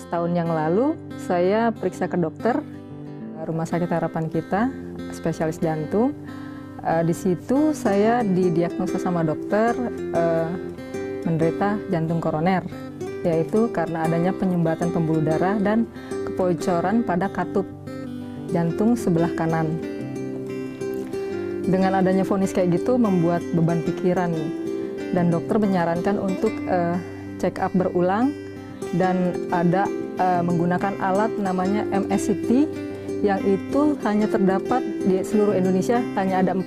tahun yang lalu saya periksa ke dokter Rumah Sakit Harapan Kita, spesialis jantung. Di situ saya didiagnosa sama dokter menderita jantung koroner, yaitu karena adanya penyumbatan pembuluh darah dan kebocoran pada katup jantung sebelah kanan. Dengan adanya vonis kayak gitu membuat beban pikiran, dan dokter menyarankan untuk check up berulang dan ada menggunakan alat namanya MSCT yang itu hanya terdapat di seluruh Indonesia, hanya ada 4.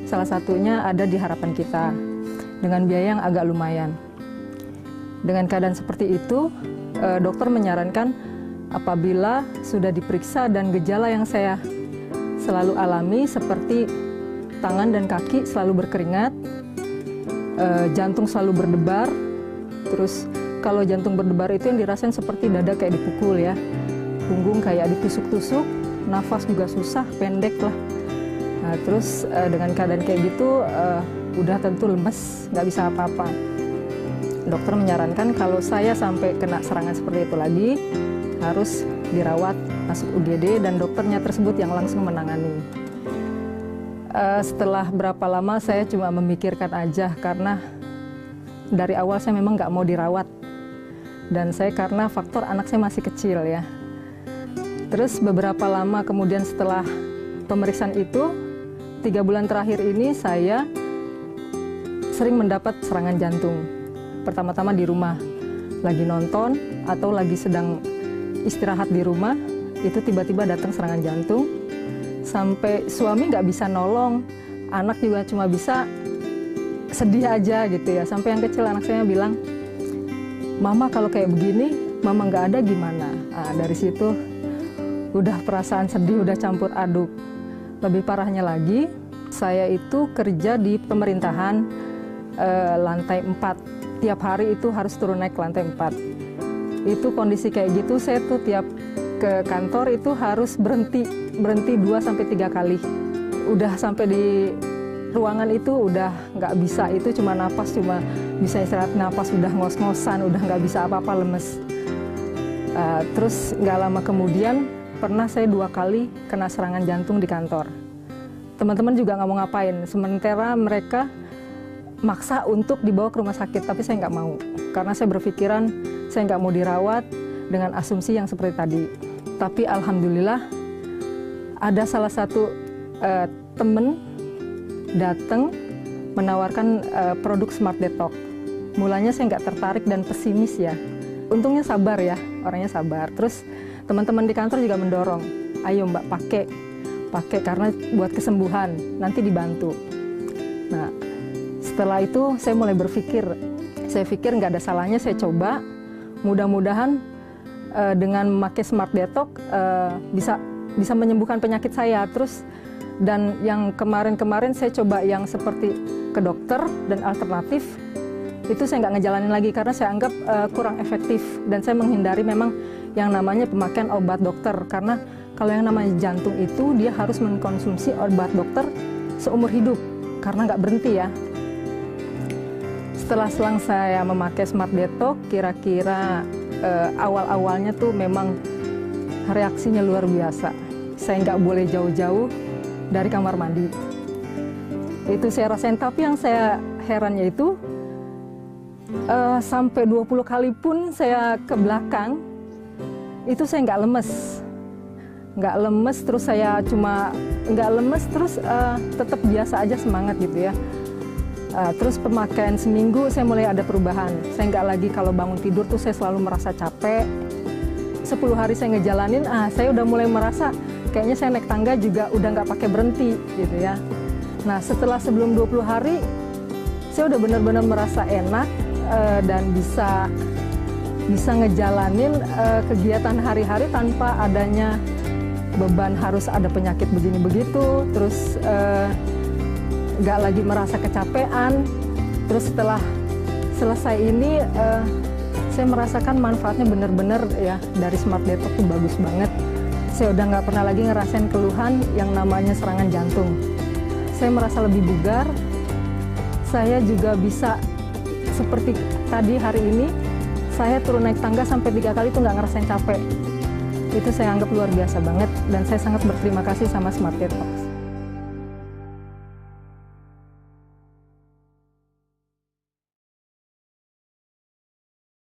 Salah satunya ada di Harapan Kita dengan biaya yang agak lumayan. Dengan keadaan seperti itu, dokter menyarankan apabila sudah diperiksa dan gejala yang saya selalu alami seperti tangan dan kaki selalu berkeringat, jantung selalu berdebar, terus kalau jantung berdebar itu yang dirasain seperti dada kayak dipukul ya, punggung kayak ditusuk-tusuk, nafas juga susah, pendek lah. Nah, terus dengan keadaan kayak gitu udah tentu lemes, nggak bisa apa-apa. Dokter menyarankan kalau saya sampai kena serangan seperti itu lagi, harus dirawat, masuk UGD, dan dokternya tersebut yang langsung menangani. Setelah berapa lama saya cuma memikirkan aja, karena dari awal saya memang nggak mau dirawat. Dan saya karena faktor anak saya masih kecil ya. Terus beberapa lama kemudian setelah pemeriksaan itu, 3 bulan terakhir ini saya sering mendapat serangan jantung. Pertama-tama di rumah, lagi nonton atau lagi sedang istirahat di rumah, itu tiba-tiba datang serangan jantung. Sampai suami nggak bisa nolong, anak juga cuma bisa sedih aja gitu ya. Sampai yang kecil anak saya bilang, "Mama kalau kayak begini, Mama nggak ada gimana?" Nah, dari situ udah perasaan sedih, udah campur aduk. Lebih parahnya lagi, saya itu kerja di pemerintahan lantai 4. Tiap hari itu harus turun naik ke lantai 4. Itu kondisi kayak gitu, saya tuh tiap ke kantor itu harus berhenti 2-3 kali. Udah sampai di ruangan itu udah nggak bisa, itu cuma napas, cuma bisa istirahat napas, udah ngos-ngosan, udah nggak bisa apa-apa, lemes. Terus nggak lama kemudian pernah saya 2 kali kena serangan jantung di kantor. Teman-teman juga nggak mau ngapain, sementara mereka maksa untuk dibawa ke rumah sakit, tapi saya nggak mau. Karena saya berpikiran saya nggak mau dirawat dengan asumsi yang seperti tadi. Tapi alhamdulillah ada salah satu temen datang menawarkan produk Smart Detox. Mulanya saya nggak tertarik dan pesimis ya. Untungnya sabar ya, orangnya sabar. Terus teman-teman di kantor juga mendorong, "Ayo Mbak, pakai karena buat kesembuhan, nanti dibantu." Nah, setelah itu saya mulai berpikir, saya pikir nggak ada salahnya saya coba. Mudah-mudahan dengan memakai Smart Detox bisa menyembuhkan penyakit saya. Terus dan yang kemarin-kemarin saya coba yang seperti ke dokter dan alternatif, itu saya nggak ngejalanin lagi karena saya anggap kurang efektif, dan saya menghindari memang yang namanya pemakaian obat dokter, karena kalau yang namanya jantung itu dia harus mengkonsumsi obat dokter seumur hidup karena nggak berhenti ya. Setelah selang saya memakai Smart Detox, kira-kira awal-awalnya tuh memang reaksinya luar biasa. Saya nggak boleh jauh-jauh dari kamar mandi. Itu saya rasain, tapi yang saya herannya itu sampai 20 kali pun saya ke belakang, itu saya nggak lemes, terus saya cuma nggak lemes, terus tetap biasa aja, semangat gitu ya. Terus pemakaian seminggu saya mulai ada perubahan. Saya nggak lagi kalau bangun tidur tuh saya selalu merasa capek. 10 hari saya ngejalanin, saya udah mulai merasa kayaknya saya naik tangga juga udah nggak pakai berhenti gitu ya. Nah, setelah sebelum 20 hari, saya udah benar-benar merasa enak dan bisa ngejalanin kegiatan hari-hari tanpa adanya beban harus ada penyakit begini begitu. Terus nggak lagi merasa kecapean. Terus setelah selesai ini saya merasakan manfaatnya benar-benar ya, dari Smart Detox itu bagus banget. Saya udah nggak pernah lagi ngerasain keluhan yang namanya serangan jantung. Saya merasa lebih bugar. Saya juga bisa seperti tadi hari ini saya turun naik tangga sampai 3 kali itu nggak ngerasain capek. Itu saya anggap luar biasa banget dan saya sangat berterima kasih sama Smart Detox.